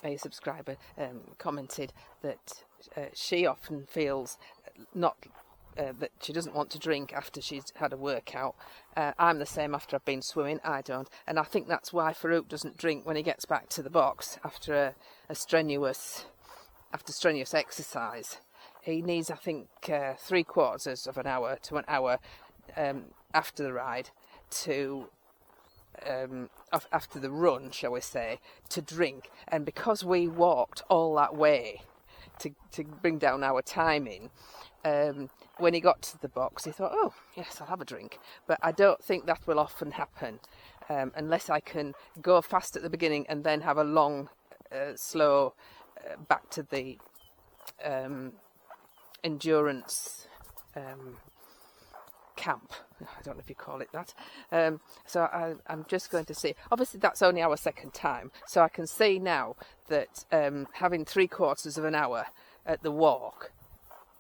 a subscriber commented that she often feels not that she doesn't want to drink after she's had a workout. I'm the same after I've been swimming. I don't, and I think that's why Farouk doesn't drink when he gets back to the box after strenuous exercise. He needs, I think, 3/4 of an hour to an hour after the ride to after the run, shall we say, to drink. And because we walked all that way to bring down our timing, when he got to the box, he thought, oh, yes, I'll have a drink. But I don't think that will often happen unless I can go fast at the beginning and then have a long, slow back to the endurance camp. I don't know if you call it that. So I'm just going to see. Obviously, that's only our second time. So I can see now that having 3/4 of an hour at the walk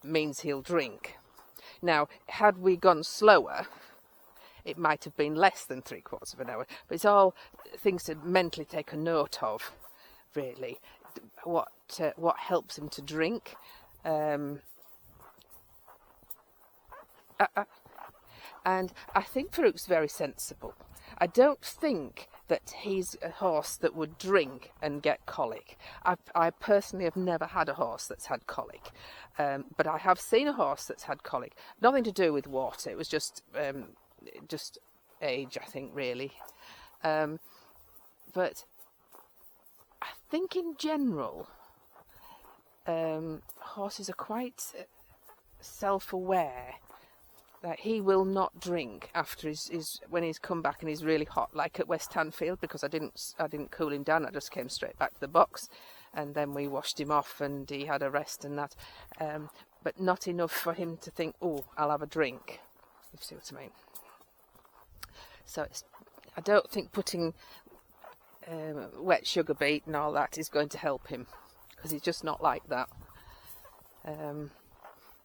means he'll drink. Now, had we gone slower, it might have been less than 3/4 of an hour. But it's all things to mentally take a note of, really. What helps him to drink. And I think Farouk's very sensible. I don't think that he's a horse that would drink and get colic. I personally have never had a horse that's had colic, but I have seen a horse that's had colic. Nothing to do with water. It was just age, I think, really. But I think in general, horses are quite self-aware that he will not drink after when he's come back and he's really hot, like at West Tanfield, because I didn't cool him down. I just came straight back to the box, and then we washed him off and he had a rest and that. But not enough for him to think, oh, I'll have a drink. You see what I mean? So I don't think putting wet sugar beet and all that is going to help him, because he's just not like that.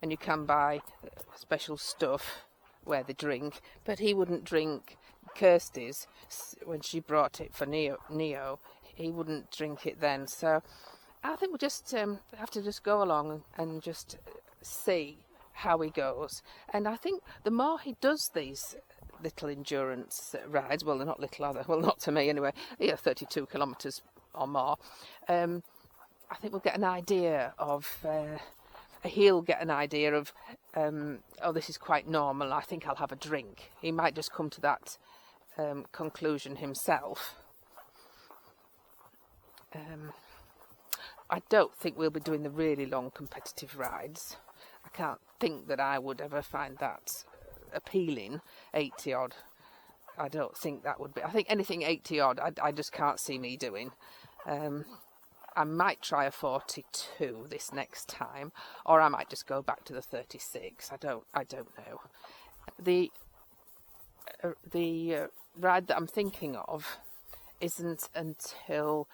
And you can buy special stuff where they drink, but he wouldn't drink Kirsty's when she brought it for Neo. He wouldn't drink it then. So I think we'll just have to just go along and just see how he goes. And I think the more he does these little endurance rides, well, they're not little, are they? Well, not to me anyway. 32 kilometres or more. I think we'll get an idea of. He'll get an idea of, oh, this is quite normal, I think I'll have a drink. He might just come to that conclusion himself. I don't think we'll be doing the really long competitive rides. I can't think that I would ever find that appealing, 80 odd. I don't think that would be. I think anything 80 odd, I just can't see me doing. I might try a 42 this next time, or I might just go back to the 36. I don't know. The ride that I'm thinking of isn't until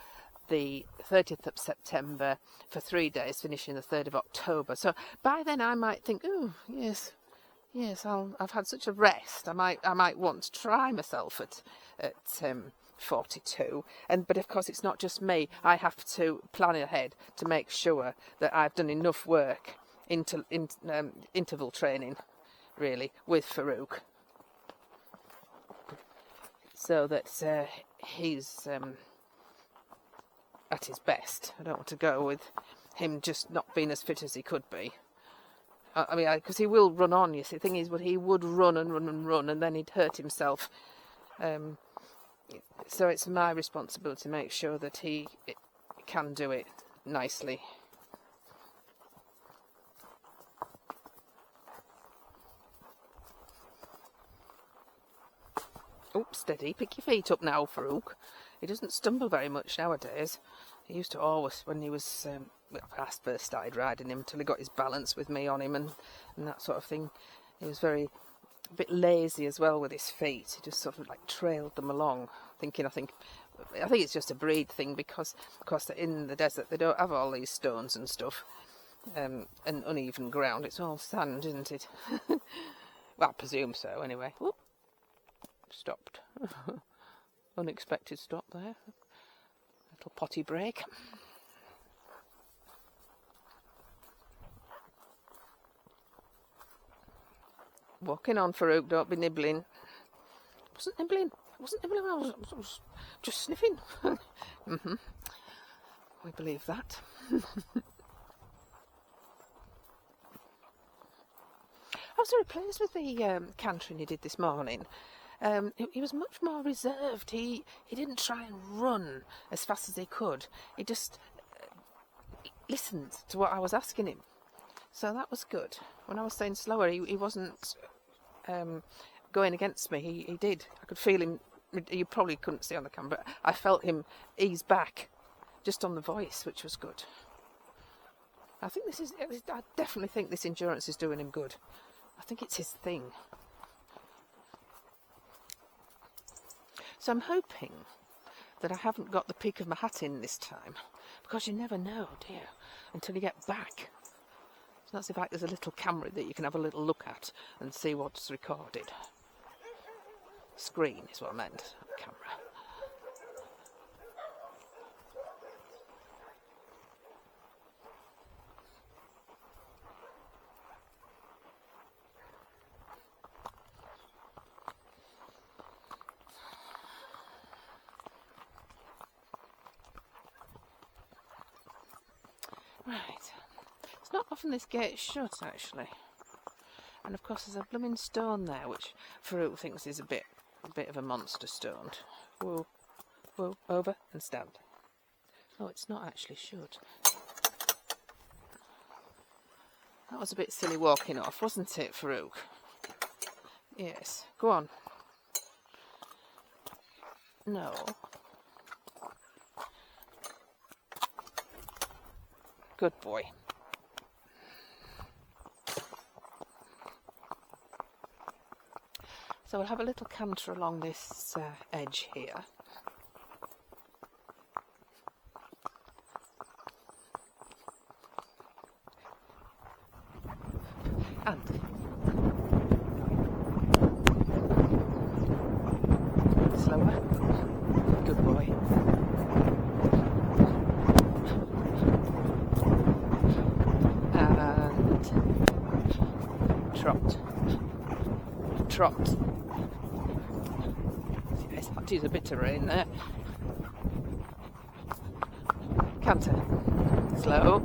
the 30th of September for 3 days, finishing the 3rd of October. So by then I might think, oh yes, I've had such a rest. I might want to try myself at 42, but of course it's not just me. I have to plan ahead to make sure that I've done enough work interval training, really, with Farouk, so that he's at his best. I don't want to go with him just not being as fit as he could be. I mean, because he will run on. You see, the thing is, he would run and run and run, and then he'd hurt himself. So it's my responsibility to make sure that he can do it nicely. Oh, steady. Pick your feet up now, Farouk. He doesn't stumble very much nowadays. He used to always, when he was, I first started riding him, until he got his balance with me on him and that sort of thing. He was a bit lazy as well with his feet. He just sort of like trailed them along, I think it's just a breed thing, because of course in the desert they don't have all these stones and stuff, and uneven ground. It's all sand, isn't it? Well, I presume so anyway. Whoop. Stopped. Unexpected stop there. Little potty break. Walking on, Farouk, don't be nibbling. I wasn't nibbling. I was just sniffing. We believe that. I was very pleased with the cantering he did this morning. He was much more reserved. He didn't try and run as fast as he could. He just listened to what I was asking him. So that was good. When I was saying slower, he wasn't going against me. He did. I could feel him. You probably couldn't see on the camera, but I felt him ease back just on the voice, which was good. I definitely think this endurance is doing him good. I think it's his thing. So I'm hoping that I haven't got the peak of my hat in this time, because you never know, do you, until you get back. So that's if there's a little camera that you can have a little look at and see what's recorded. Screen is what I meant, not camera. Right, it's not often this gate's shut actually, and of course there's a blooming stone there which Farouk thinks is a bit of a monster stone. Whoa, whoa, over and stand. Oh, it's not actually shut. That was a bit silly walking off, wasn't it, Farouk? Yes, go on. No. Good boy. So we'll have a little canter along this edge here. And slower. Good boy. Trot. Yes, I had to use a bit of rain there. Canter. Slow.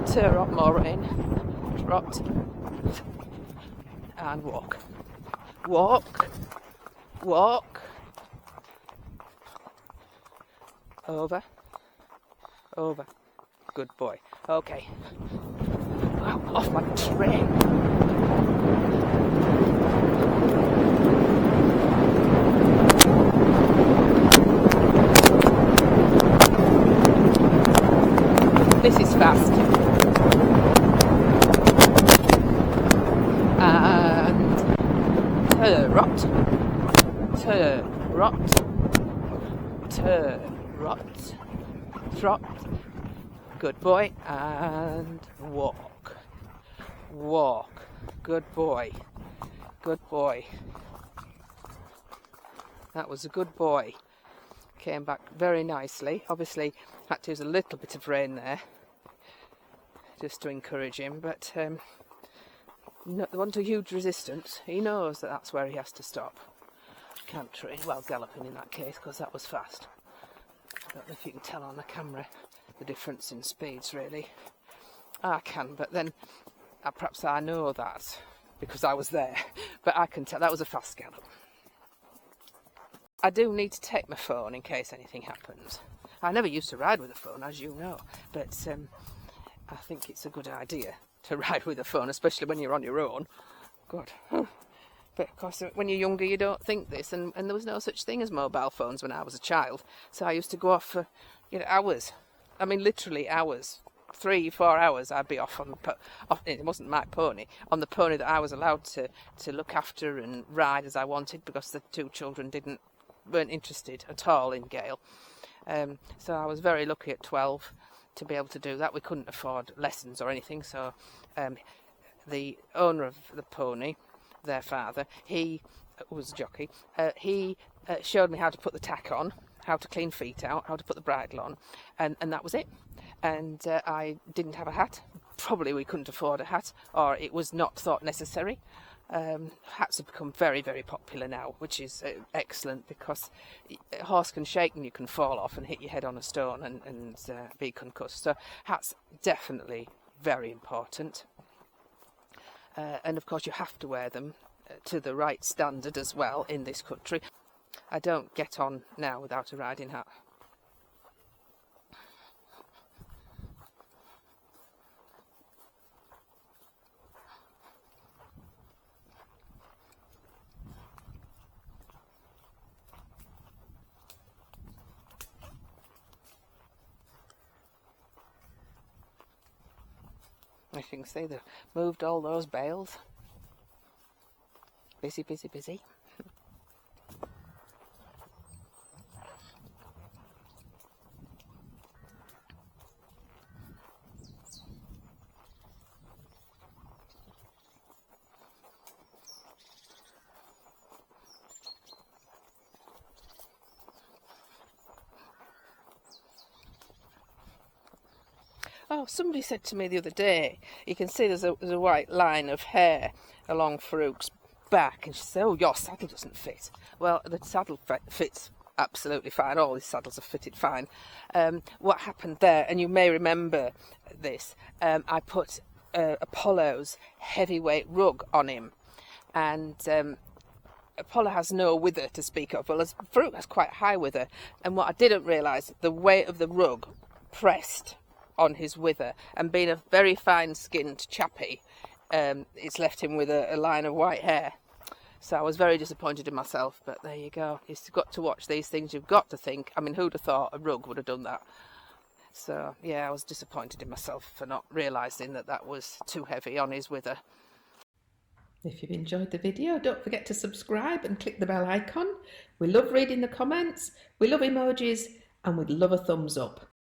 Turrot, more rain, trot, and walk, over, good boy, okay, wow, off my train. This is fast. And trot, good boy, and walk, good boy, that was a good boy, came back very nicely. Obviously had to use a little bit of rain there just to encourage him, but there wasn't a huge resistance. He knows that that's where he has to stop. Cantering, well, galloping in that case, because that was fast. I don't know if you can tell on the camera the difference in speeds, really. I can, but then perhaps I know that because I was there, but I can tell that was a fast gallop. I do need to take my phone in case anything happens. I never used to ride with a phone, as you know, but I think it's a good idea to ride with a phone, especially when you're on your own. God. But of course, when you're younger, you don't think this, and there was no such thing as mobile phones when I was a child. So I used to go off for hours. I mean, literally hours. 3-4 hours I'd be off on it wasn't my pony, on the pony that I was allowed to look after and ride as I wanted, because the two children weren't interested at all in Gale. So I was very lucky at 12 to be able to do that. We couldn't afford lessons or anything, so the owner of the pony, their father, he was a jockey, he showed me how to put the tack on, how to clean feet out, how to put the bridle on, and that was it. And I didn't have a hat. Probably we couldn't afford a hat, or it was not thought necessary. Hats have become very, very popular now, which is excellent, because a horse can shake and you can fall off and hit your head on a stone and be concussed. So hats, definitely very important. And of course you have to wear them to the right standard as well in this country. I don't get on now without a riding hat. As you can see, they've moved all those bales. Busy, busy, busy. Oh, somebody said to me the other day, you can see there's a white line of hair along Farouk's back, and she said, oh, your saddle doesn't fit. Well, the saddle fits absolutely fine. All his saddles are fitted fine. What happened there, and you may remember this, I put Apollo's heavyweight rug on him, and Apollo has no wither to speak of. Well, Farouk has quite high wither, and what I didn't realise, the weight of the rug pressed on his wither, and being a very fine-skinned chappie, it's left him with a line of white hair. So I was very disappointed in myself, but there you go. You've got to watch these things. You've got to think, I mean, who'd have thought a rug would have done that? So yeah, I was disappointed in myself for not realising that that was too heavy on his wither. If you've enjoyed the video, don't forget to subscribe and click the bell icon. We love reading the comments, we love emojis, and we'd love a thumbs up.